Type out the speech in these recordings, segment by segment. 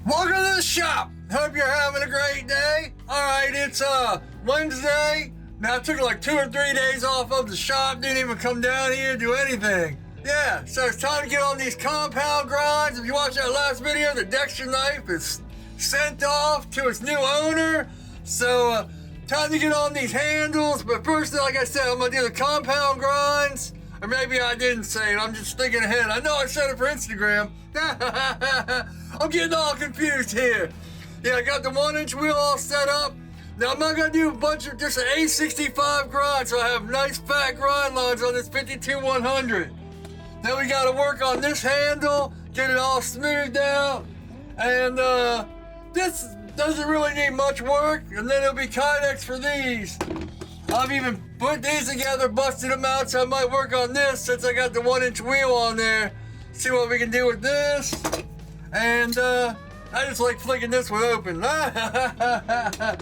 Welcome to the shop. Hope you're having a great day. Alright, it's Wednesday. Now I took like 2 or 3 days off of the shop. Didn't even come down here to do anything. Yeah, so it's time to get on these compound grinds. If you watched that last video, the Dexter knife is sent off to its new owner. So time to get on these handles. But first, like I said, I'm gonna do the compound grinds. Or maybe I didn't say it, I'm just thinking ahead. I know I said it for Instagram. I'm getting all confused here. Yeah, I got the 1-inch wheel all set up. Now I'm not gonna do a bunch of just an A65 grind, so I have nice fat grind lines on this 52-100. Then we gotta work on this handle, get it all smoothed out. And this doesn't really need much work, and then it'll be Kydex for these. I've even put these together, busted them out, so I might work on this since I got the 1-inch wheel on there. See what we can do with this. And I just like flicking this one open. I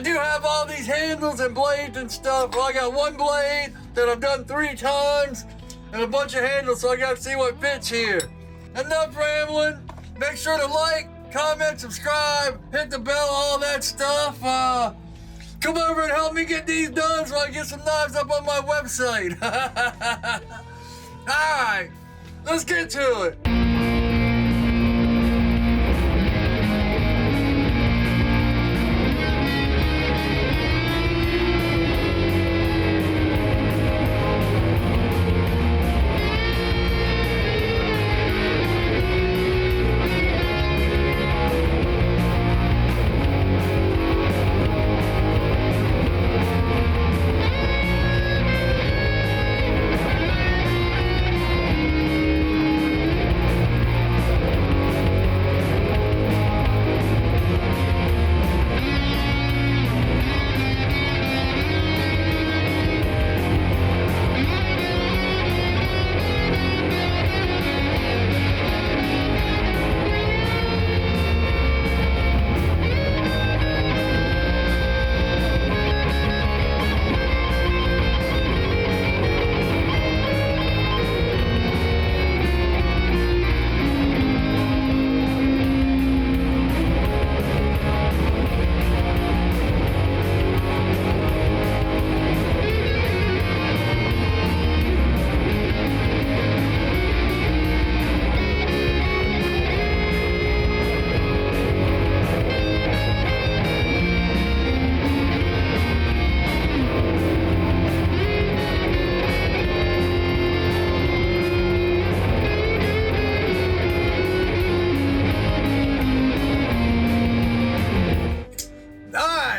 do have all these handles and blades and stuff. Well, I got one blade that I've done 3 times and a bunch of handles, so I gotta see what fits here. Enough rambling. Make sure to like, comment, subscribe, hit the bell, all that stuff. Come over and help me get these done so I can get some knives up on my website. Alright, let's get to it.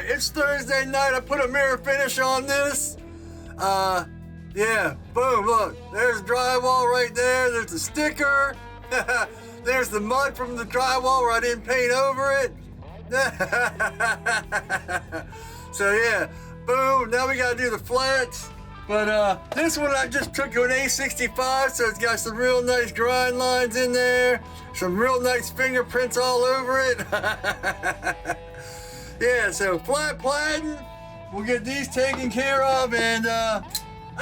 It's Thursday night. I put a mirror finish on this. Yeah, boom, look. There's drywall right there. There's the sticker. There's the mud from the drywall where I didn't paint over it. So yeah, boom. Now we gotta do the flats. But this one I just took to an A65, so it's got some real nice grind lines in there. Some real nice fingerprints all over it. Yeah, so flat plating, we'll get these taken care of, and I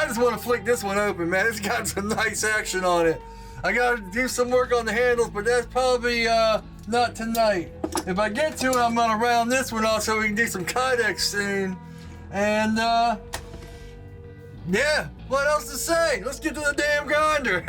just want to flick this one open, man. It's got some nice action on it. I got to do some work on the handles, but that's probably not tonight. If I get to it, I'm going to round this one off so we can do some Kydex soon. And yeah, what else to say? Let's get to the damn grinder.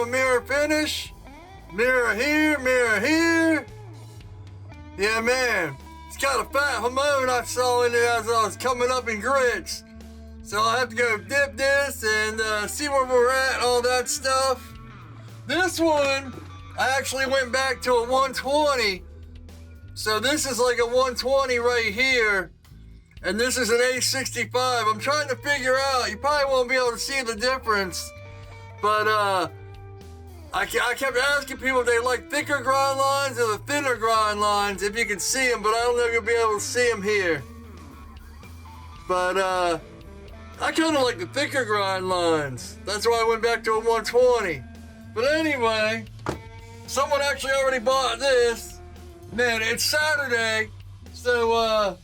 a mirror finish. Mirror here, mirror here. Yeah, man. It's got a fat Hamon I saw in it as I was coming up in grits. So I'll have to go dip this and see where we're at, all that stuff. This one, I actually went back to a 120. So this is like a 120 right here. And this is an A65. I'm trying to figure out, you probably won't be able to see the difference. But I kept asking people if they like thicker grind lines or the thinner grind lines, if you can see them, but I don't know if you'll be able to see them here. But I kind of like the thicker grind lines. That's why I went back to a 120. But anyway, someone actually already bought this. Man, it's Saturday, so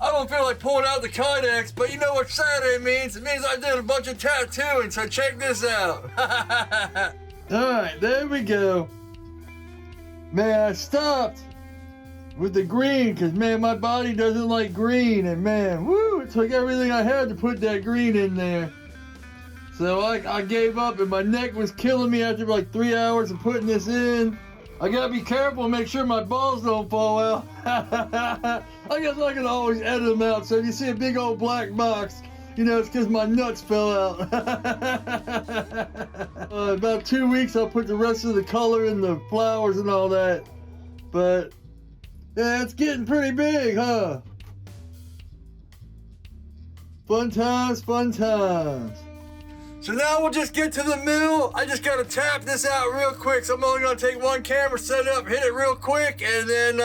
I don't feel like pulling out the Kydex, but you know what Saturday means? It means I did a bunch of tattooing, so check this out. Alright, there we go. Man, I stopped with the green, because man, my body doesn't like green, and man, woo, it took everything I had to put that green in there. So I gave up, and my neck was killing me after like 3 hours of putting this in. I gotta be careful and make sure my balls don't fall out. I guess I can always edit them out, so if you see a big old black box, you know, it's because my nuts fell out. About 2 weeks, I'll put the rest of the color in the flowers and all that. But, yeah, it's getting pretty big, huh? Fun times, fun times. So now we'll just get to the mill. I just gotta tap this out real quick. So I'm only gonna take one camera, set it up, hit it real quick, and then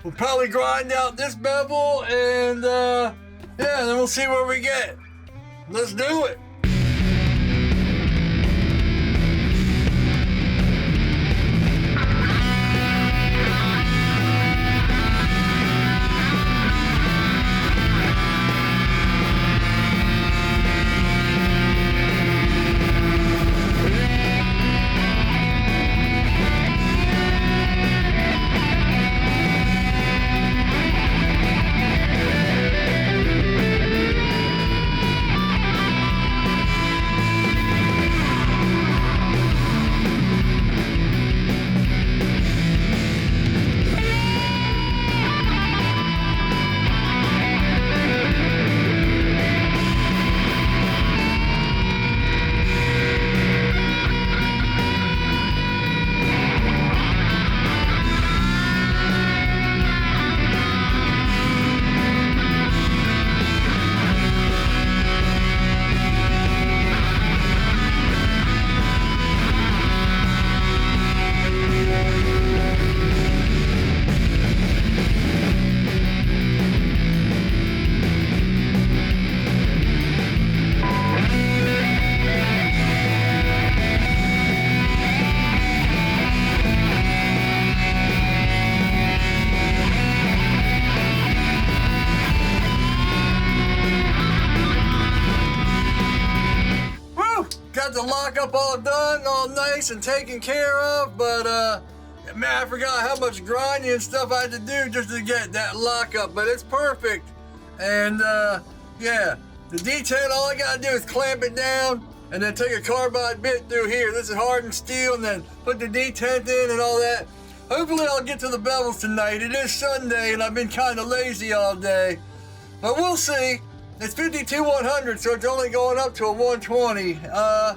we'll probably grind out this bevel, and yeah, then we'll see where we get. Let's do it. Got the lockup all done, all nice and taken care of, but man, I forgot how much grinding and stuff I had to do just to get that lockup, but it's perfect. And yeah, the detent, all I gotta do is clamp it down and then take a carbide bit through here. This is hardened steel, and then put the detent in and all that. Hopefully I'll get to the bevels tonight. It is Sunday and I've been kind of lazy all day, but we'll see. It's 52-100, so it's only going up to a 120. All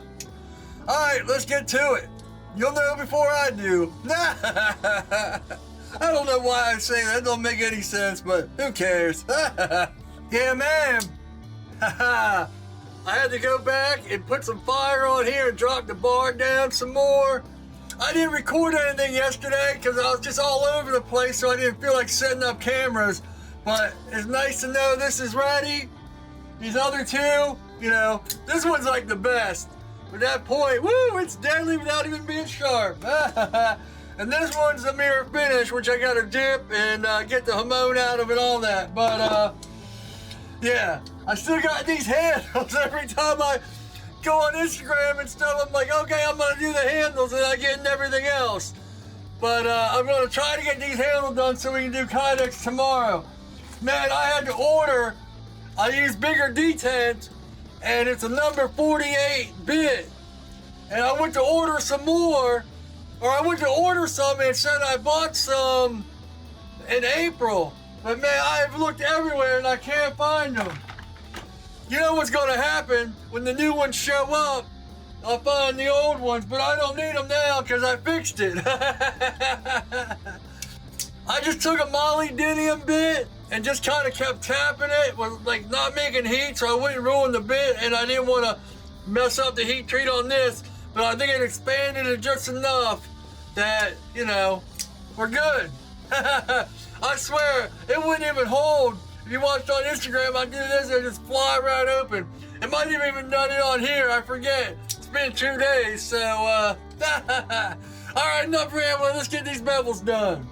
right, let's get to it. You'll know before I do. I don't know why I say that. It don't make any sense, but who cares? Yeah, man. I had to go back and put some fire on here and drop the bar down some more. I didn't record anything yesterday because I was just all over the place, so I didn't feel like setting up cameras. But it's nice to know this is ready. These other two, you know, this one's like the best. At that point, woo, it's deadly without even being sharp. And this one's a mirror finish, which I gotta dip and get the Hamon out of and all that. But yeah, I still got these handles. Every time I go on Instagram and stuff, I'm like, okay, I'm gonna do the handles and I get everything else. But I'm gonna try to get these handles done so we can do Kydex tomorrow. Man, I had to order. I use bigger detent, and it's a number 48 bit. and I went to order some more, or I went to order some and said I bought some in April. But man, I've looked everywhere and I can't find them. You know what's gonna happen when the new ones show up? I'll find the old ones, but I don't need them now because I fixed it. I just took a molybdenum bit and just kind of kept tapping it with like not making heat so I wouldn't ruin the bit, and I didn't want to mess up the heat treat on this, but I think it expanded it just enough that, you know, we're good. I swear, it wouldn't even hold. If you watched on Instagram, I do this and it just fly right open. It might have even done it on here, I forget. It's been 2 days, so, all right, enough rambling, let's get these bevels done.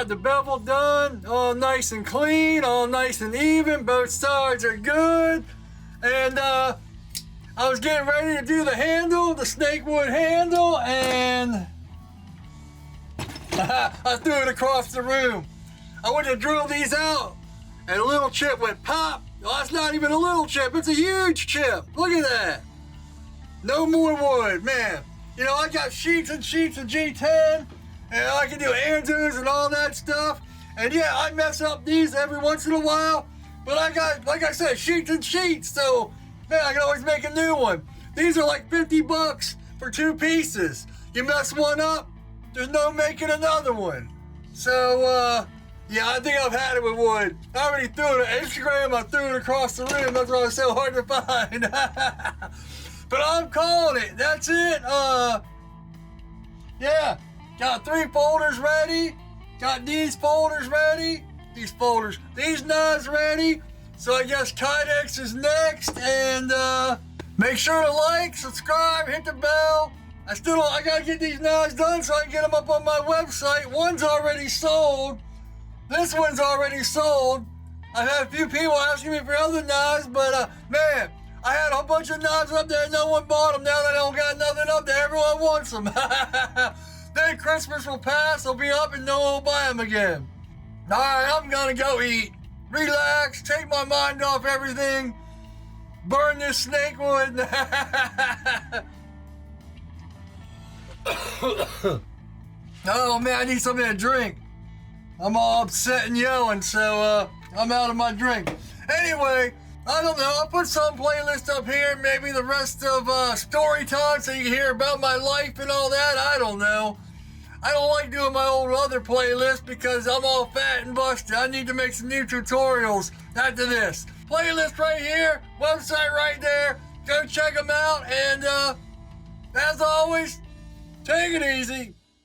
The bevel done, all nice and clean, all nice and even, both sides are good. And I was getting ready to do the handle, the Snakewood handle, and I threw it across the room. I went to drill these out and a little chip went pop. Well, that's not even a little chip, it's a huge chip. Look at that. No more wood, man. You know, I got sheets and sheets of G10. And I can do Anzus and all that stuff. And yeah, I mess up these every once in a while. But I got, like I said, sheets and sheets. So, man, I can always make a new one. These are like $50 for 2 pieces. You mess one up, there's no making another one. So, yeah, I think I've had it with wood. I already threw it on Instagram. I threw it across the room. That's why it's so hard to find. But I'm calling it. That's it. Yeah. Got 3 folders ready. Got these folders ready. These knives ready. So I guess Kydex is next. And make sure to like, subscribe, hit the bell. I gotta get these knives done so I can get them up on my website. One's already sold. This one's already sold. I've had a few people asking me for other knives, but man, I had a whole bunch of knives up there. No one bought them. Now that I don't got nothing up there, everyone wants them. Then Christmas will pass, they'll be up and no one will buy them again. Alright, I'm gonna go eat, relax, take my mind off everything, burn this Snakewood. Oh man, I need something to drink. I'm all upset and yelling, so I'm out of my drink. Anyway, I don't know, I'll put some playlist up here, maybe the rest of story time so you can hear about my life and all that, I don't know. I don't like doing my old other playlist because I'm all fat and busted. I need to make some new tutorials after this. Playlist right here, website right there, go check them out, and as always, take it easy.